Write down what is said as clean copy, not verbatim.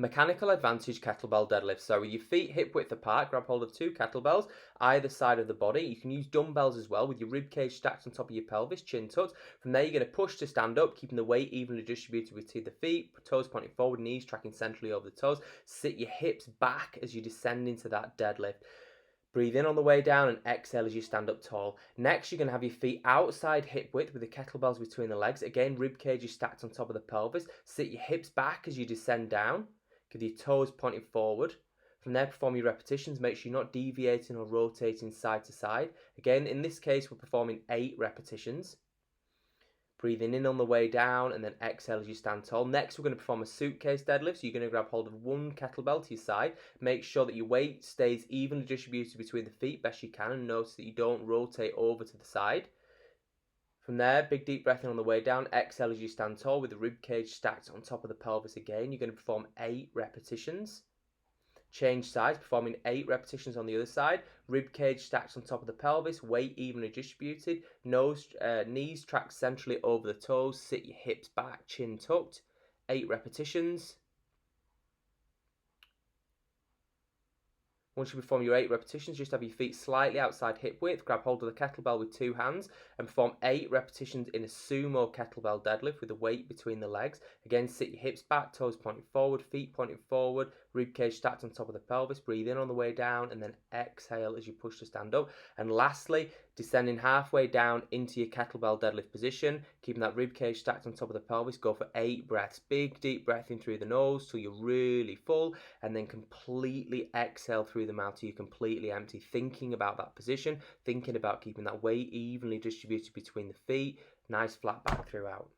Mechanical Advantage Kettlebell Deadlift. So with your feet hip width apart, grab hold of 2 kettlebells either side of the body. You can use dumbbells as well with your rib cage stacked on top of your pelvis, chin tucked. From there, you're going to push to stand up, keeping the weight evenly distributed between the feet, toes pointing forward, knees tracking centrally over the toes. Sit your hips back as you descend into that deadlift. Breathe in on the way down and exhale as you stand up tall. Next, you're going to have your feet outside hip width with the kettlebells between the legs. Again, rib cage is stacked on top of the pelvis. Sit your hips back as you descend down. Give your toes pointing forward. From there, perform your repetitions. Make sure you're not deviating or rotating side to side. Again, in this case, we're performing 8 repetitions. Breathing in on the way down and then exhale as you stand tall. Next, we're going to perform a suitcase deadlift. So you're going to grab hold of 1 kettlebell to your side. Make sure that your weight stays evenly distributed between the feet best you can, and notice that you don't rotate over to the side. From there, big deep breath in on the way down. Exhale as you stand tall with the rib cage stacked on top of the pelvis again. You're going to perform 8 repetitions. Change sides, performing 8 repetitions on the other side. Rib cage stacked on top of the pelvis, weight evenly distributed. Knees tracked centrally over the toes. Sit your hips back, chin tucked. 8 repetitions. Once you perform your 8 repetitions, just have your feet slightly outside hip width. Grab hold of the kettlebell with 2 hands and perform 8 repetitions in a sumo kettlebell deadlift with the weight between the legs. Again, sit your hips back, toes pointing forward, feet pointing forward, rib cage stacked on top of the pelvis. Breathe in on the way down and then exhale as you push to stand up. And lastly, descending halfway down into your kettlebell deadlift position, keeping that rib cage stacked on top of the pelvis. Go for 8 breaths. Big deep breath in through the nose till you're really full, and then completely exhale through the mouth till you're completely empty. Thinking about that position, thinking about keeping that weight evenly distributed between the feet. Nice flat back throughout.